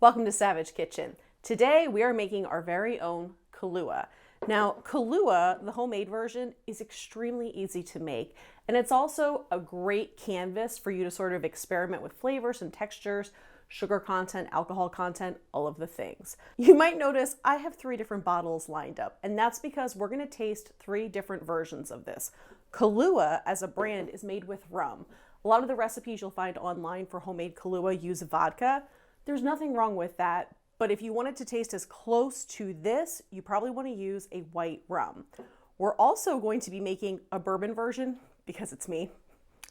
Welcome to Savage Kitchen. Today we are making our very own Kahlua. Now, Kahlua, the homemade version, is extremely easy to make, and it's also a great canvas for you to sort of experiment with flavors and textures, sugar content, alcohol content, all of the things. You might notice I have 3 different bottles lined up, and that's because we're gonna taste 3 different versions of this. Kahlua, as a brand, is made with rum. A lot of the recipes you'll find online for homemade Kahlua use vodka. There's nothing wrong with that, but if you want it to taste as close to this, you probably want to use a white rum. We're also going to be making a bourbon version because it's me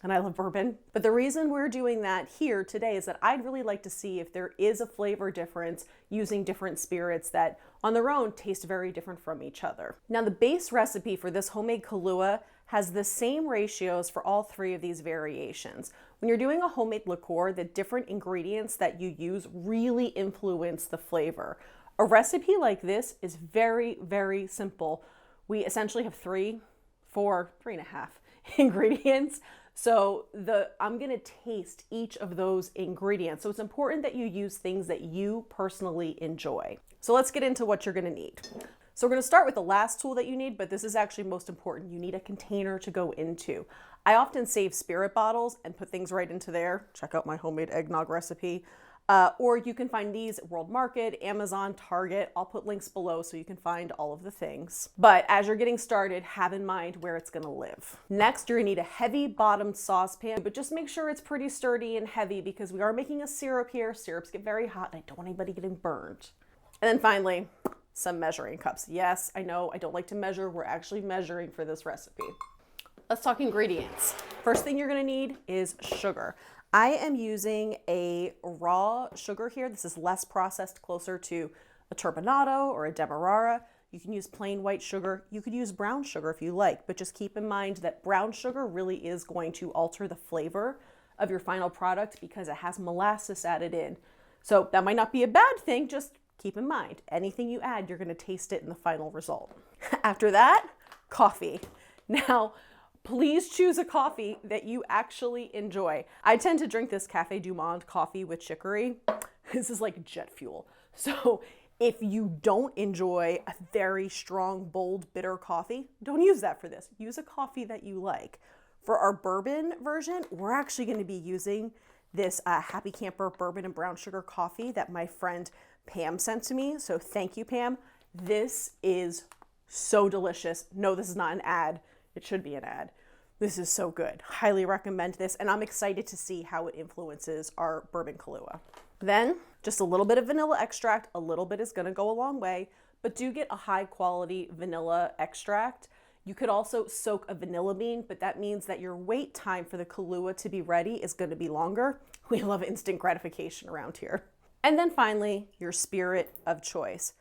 and I love bourbon. But the reason we're doing that here today is that I'd really like to see if there is a flavor difference using different spirits that on their own taste very different from each other. Now, the base recipe for this homemade Kahlua has the same ratios for all 3 of these variations. When you're doing a homemade liqueur, the different ingredients that you use really influence the flavor. A recipe like this is very, very simple. We essentially have 3.5 ingredients. So I'm gonna taste each of those ingredients. So it's important that you use things that you personally enjoy. So let's get into what you're gonna need. So we're gonna start with the last tool that you need, but this is actually most important. You need a container to go into. I often save spirit bottles and put things right into there. Check out my homemade eggnog recipe. Or you can find these at World Market, Amazon, Target. I'll put links below so you can find all of the things. But as you're getting started, have in mind where it's gonna live. Next, you're gonna need a heavy bottomed saucepan, but just make sure it's pretty sturdy and heavy because we are making a syrup here. Syrups get very hot and I don't want anybody getting burned. And then finally, some measuring cups. Yes, I know I don't like to measure. We're actually measuring for this recipe. Let's talk ingredients. First thing you're gonna need is sugar. I am using a raw sugar here. This is less processed, closer to a turbinado or a demerara. You can use plain white sugar. You could use brown sugar if you like, but just keep in mind that brown sugar really is going to alter the flavor of your final product because it has molasses added in. So that might not be a bad thing, just keep in mind, anything you add, you're gonna taste it in the final result. After that, coffee. Now, please choose a coffee that you actually enjoy. I tend to drink this Café du Monde coffee with chicory. This is like jet fuel. So if you don't enjoy a very strong, bold, bitter coffee, don't use that for this. Use a coffee that you like. For our bourbon version, we're actually gonna be using this Happy Camper bourbon and brown sugar coffee that my friend Pam sent to me. So thank you, Pam. This is so delicious. No, this is not an ad. It should be an ad. This is so good. Highly recommend this. And I'm excited to see how it influences our bourbon Kahlua. Then just a little bit of vanilla extract. A little bit is gonna go a long way, but do get a high quality vanilla extract. You could also soak a vanilla bean, but that means that your wait time for the Kahlua to be ready is gonna be longer. We love instant gratification around here. And then finally, your spirit of choice.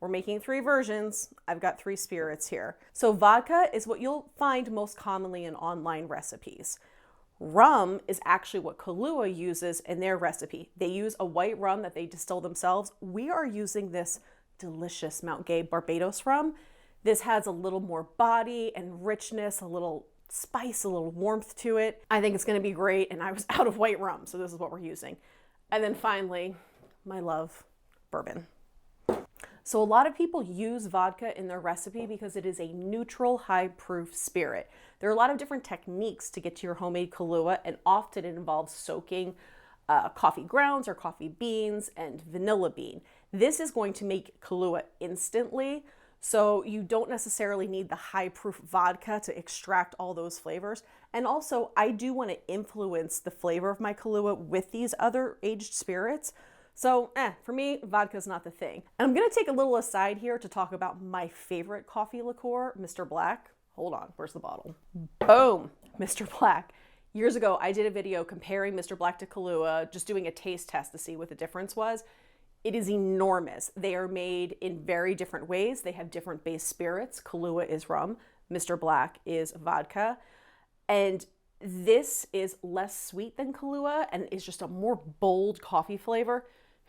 We're making 3 versions. I've got 3 spirits here. So vodka is what you'll find most commonly in online recipes. Rum is actually what Kahlua uses in their recipe. They use a white rum that they distill themselves. We are using this delicious Mount Gay Barbados rum. This has a little more body and richness, a little spice, a little warmth to it. I think it's gonna be great, and I was out of white rum, so this is what we're using. And then finally, my love, bourbon. So a lot of people use vodka in their recipe because it is a neutral, high-proof spirit. There are a lot of different techniques to get to your homemade Kahlua, and often it involves soaking coffee grounds or coffee beans and vanilla bean. This is going to make Kahlua instantly, so you don't necessarily need the high-proof vodka to extract all those flavors. And also, I do want to influence the flavor of my Kahlua with these other aged spirits. So for me, vodka's not the thing. And I'm gonna take a little aside here to talk about my favorite coffee liqueur, Mr. Black. Hold on, where's the bottle? Boom, Mr. Black. Years ago, I did a video comparing Mr. Black to Kahlua, just doing a taste test to see what the difference was. It is enormous. They are made in very different ways. They have different base spirits. Kahlua is rum, Mr. Black is vodka. And this is less sweet than Kahlua and is just a more bold coffee flavor.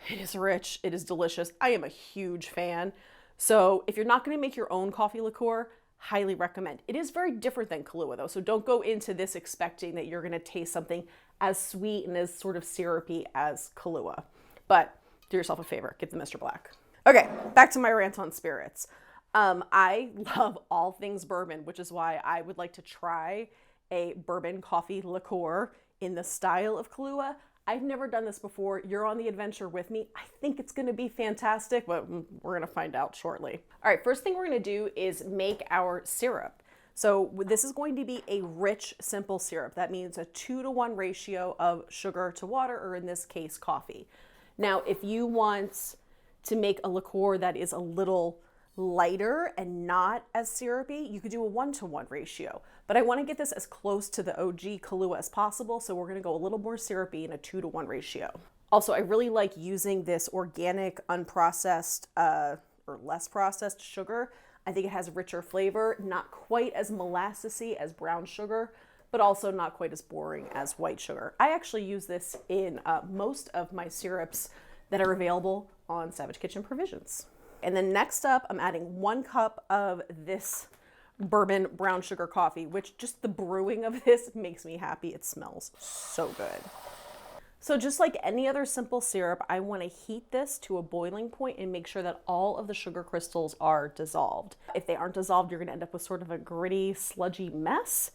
It is rich, it is delicious. I am a huge fan. So if you're not gonna make your own coffee liqueur, highly recommend. It is very different than Kahlua though, so don't go into this expecting that you're gonna taste something as sweet and as sort of syrupy as Kahlua. But do yourself a favor, get the Mr. Black. Okay, back to my rant on spirits. I love all things bourbon, which is why I would like to try a bourbon coffee liqueur in the style of Kahlua. I've never done this before. You're on the adventure with me. I think it's gonna be fantastic, but we're gonna find out shortly. All right, first thing we're gonna do is make our syrup. So this is going to be a rich, simple syrup. That means a 2-to-1 ratio of sugar to water, or in this case, coffee. Now, if you want to make a liqueur that is a little lighter and not as syrupy, you could do a 1-to-1 ratio. But I want to get this as close to the OG Kahlua as possible, so we're going to go a little more syrupy in a 2-to-1 ratio. Also, I really like using this organic, unprocessed, or less processed sugar. I think it has richer flavor, not quite as molassesy as brown sugar, but also not quite as boring as white sugar. I actually use this in most of my syrups that are available on Savage Kitchen Provisions. And then next up, I'm adding 1 cup of this bourbon brown sugar coffee, which just the brewing of this makes me happy. It smells so good. So just like any other simple syrup, I want to heat this to a boiling point and make sure that all of the sugar crystals are dissolved. If they aren't dissolved, you're going to end up with sort of a gritty, sludgy mess,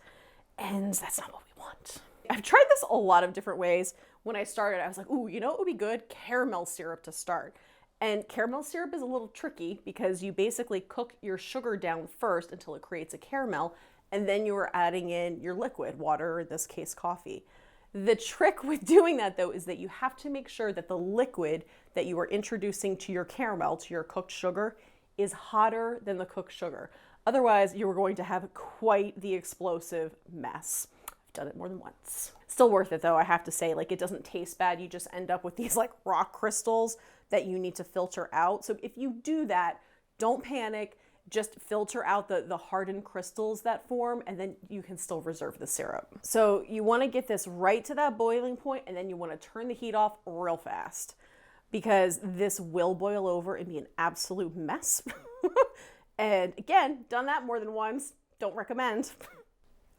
and that's not what we want. I've tried this a lot of different ways. When I started, I was like, ooh, you know what would be good? Caramel syrup to start. And caramel syrup is a little tricky because you basically cook your sugar down first until it creates a caramel, and then you are adding in your liquid, water, or in this case, coffee. The trick with doing that, though, is that you have to make sure that the liquid that you are introducing to your caramel, to your cooked sugar, is hotter than the cooked sugar. Otherwise, you are going to have quite the explosive mess. I've done it more than once. Still worth it, though, I have to say. Like, it doesn't taste bad. You just end up with these, like, rock crystals that you need to filter out. So if you do that, don't panic. Just filter out the hardened crystals that form, and then you can still reserve the syrup. So you want to get this right to that boiling point, and then you want to turn the heat off real fast because this will boil over and be an absolute mess. And again, done that more than once. Don't recommend.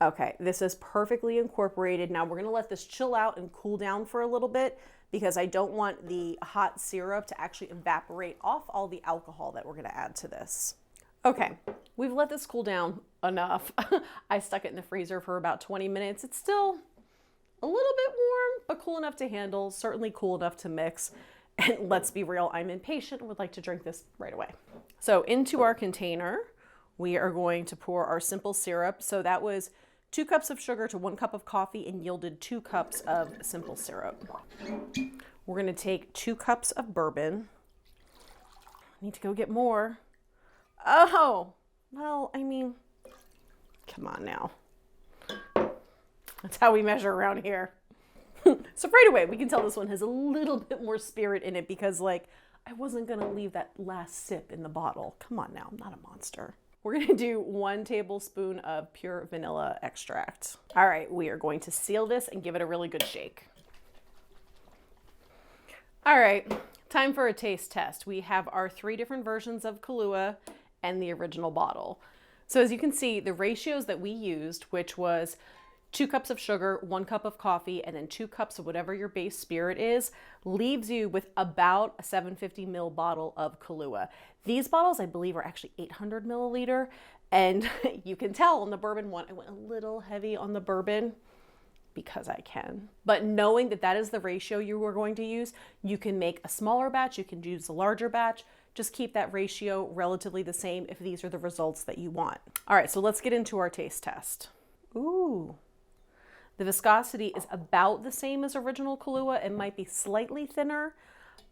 Okay, this is perfectly incorporated. Now we're going to let this chill out and cool down for a little bit because I don't want the hot syrup to actually evaporate off all the alcohol that we're going to add to this. Okay, we've let this cool down enough. I stuck it in the freezer for about 20 minutes. It's still a little bit warm, but cool enough to handle, certainly cool enough to mix. And let's be real, I'm impatient and would like to drink this right away. So into our container, we are going to pour our simple syrup. So that was 2 cups of sugar to 1 cup of coffee and yielded 2 cups of simple syrup. We're gonna take 2 cups of bourbon. I need to go get more. Oh, well, I mean, come on now. That's how we measure around here. So right away, we can tell this one has a little bit more spirit in it because, like, I wasn't going to leave that last sip in the bottle. Come on now, I'm not a monster. We're going to do 1 tablespoon of pure vanilla extract. All right, we are going to seal this and give it a really good shake. All right, time for a taste test. We have our 3 different versions of Kahlua and the original bottle. So as you can see, the ratios that we used, which was 2 cups of sugar, 1 cup of coffee, and then 2 cups of whatever your base spirit is, leaves you with about a 750 ml bottle of Kahlua. These bottles, I believe, are actually 800 milliliter. And you can tell on the bourbon one, I went a little heavy on the bourbon because I can. But knowing that that is the ratio you are going to use, you can make a smaller batch, you can use a larger batch. Just keep that ratio relatively the same if these are the results that you want. All right, so let's get into our taste test. Ooh, the viscosity is about the same as original Kahlua. It might be slightly thinner.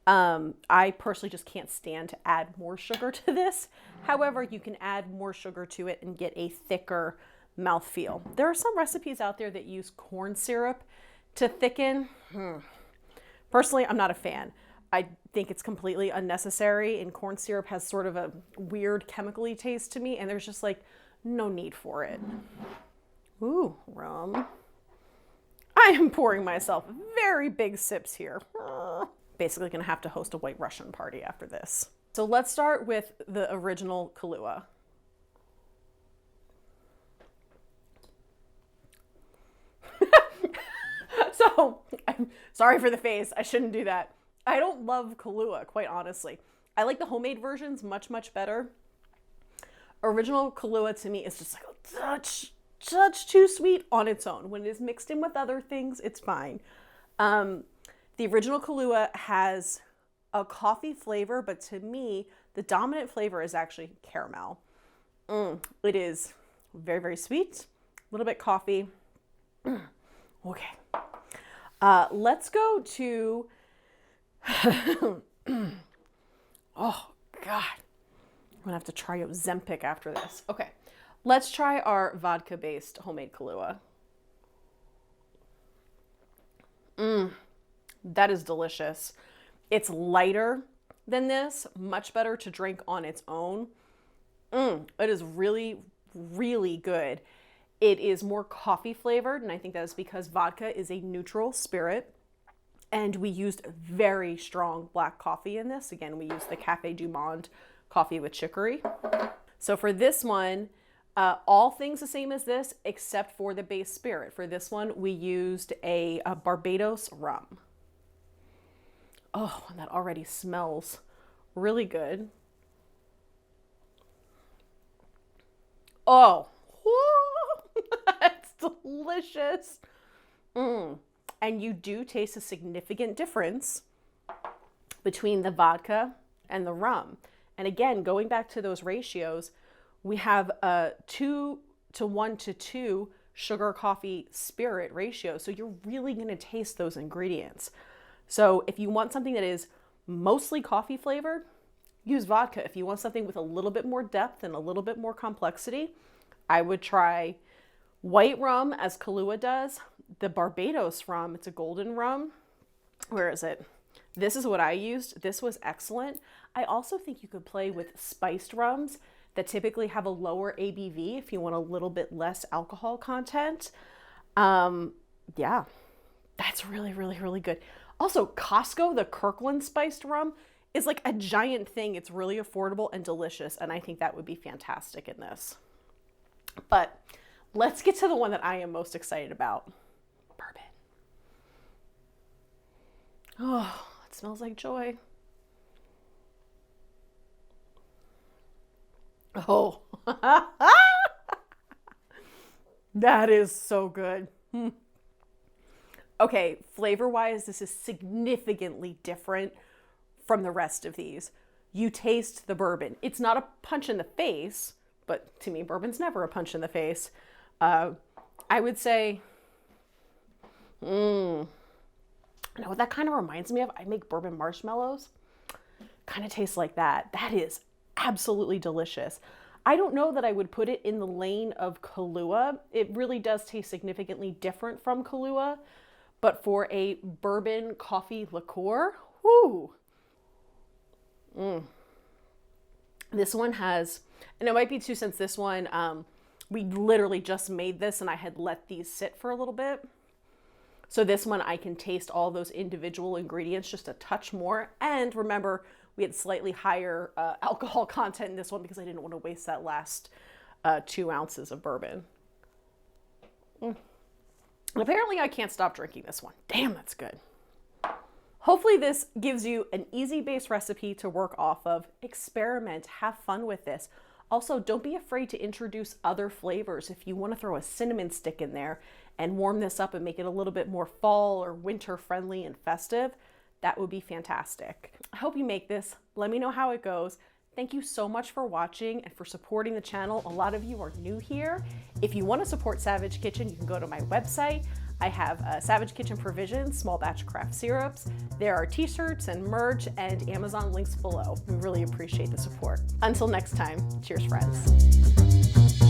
I personally just can't stand to add more sugar to this. However, you can add more sugar to it and get a thicker mouthfeel. There are some recipes out there that use corn syrup to thicken. Personally, I'm not a fan. I think it's completely unnecessary, and corn syrup has sort of a weird chemically taste to me, and there's just like no need for it. Ooh, rum. I am pouring myself very big sips here. Basically gonna have to host a White Russian party after this. So let's start with the original Kahlua. So, I'm sorry for the face, I shouldn't do that. I don't love Kahlua, quite honestly. I like the homemade versions much, much better. Original Kahlua to me is just like a touch too sweet on its own. When it is mixed in with other things, it's fine. The original Kahlua has a coffee flavor, but to me, the dominant flavor is actually caramel. It is very, very sweet, a little bit coffee. Okay. Let's go to, oh God, I'm gonna have to try Ozempic after this. Okay, let's try our vodka-based homemade Kahlua. That is delicious. It's lighter than this, much better to drink on its own. It is really, really good. It is more coffee flavored, and I think that is because vodka is a neutral spirit. And we used very strong black coffee in this. Again, we used the Café du Monde coffee with chicory. So for this one, all things the same as this, except for the base spirit. For this one, we used a Barbados rum. Oh, and that already smells really good. Oh, it's delicious. And you do taste a significant difference between the vodka and the rum. And again, going back to those ratios, we have a 2 to 1 to 2 sugar coffee spirit ratio. So you're really going to taste those ingredients. So if you want something that is mostly coffee flavored, use vodka. If you want something with a little bit more depth and a little bit more complexity, I would try white rum as Kahlua does. The Barbados rum, it's a golden rum. Where is it? This is what I used. This was excellent. I also think you could play with spiced rums that typically have a lower ABV if you want a little bit less alcohol content. Yeah, that's really, really, really good. Also, Costco, the Kirkland spiced rum is like a giant thing. It's really affordable and delicious, and I think that would be fantastic in this. But let's get to the one that I am most excited about. Bourbon. Oh, it smells like joy. Oh, that is so good. Okay, flavor-wise, this is significantly different from the rest of these. You taste the bourbon. It's not a punch in the face, but to me, bourbon's never a punch in the face. I would say, you know what that kind of reminds me of? I make bourbon marshmallows. Kind of tastes like that. That is absolutely delicious. I don't know that I would put it in the lane of Kahlua. It really does taste significantly different from Kahlua, but for a bourbon coffee liqueur, whoo. This one has, and it might be 2 cents, this one, we literally just made this and I had let these sit for a little bit. So this one I can taste all those individual ingredients just a touch more. And remember, we had slightly higher alcohol content in this one because I didn't want to waste that last 2 ounces of bourbon. And apparently I can't stop drinking this one. Damn, that's good. Hopefully this gives you an easy base recipe to work off of. Experiment, have fun with this. Also, don't be afraid to introduce other flavors. If you want to throw a cinnamon stick in there and warm this up and make it a little bit more fall or winter friendly and festive, that would be fantastic. I hope you make this. Let me know how it goes. Thank you so much for watching and for supporting the channel. A lot of you are new here. If you want to support Savage Kitchen, you can go to my website. I have Savage Kitchen Provisions, small batch craft syrups. There are t-shirts and merch and Amazon links below. We really appreciate the support. Until next time, cheers friends.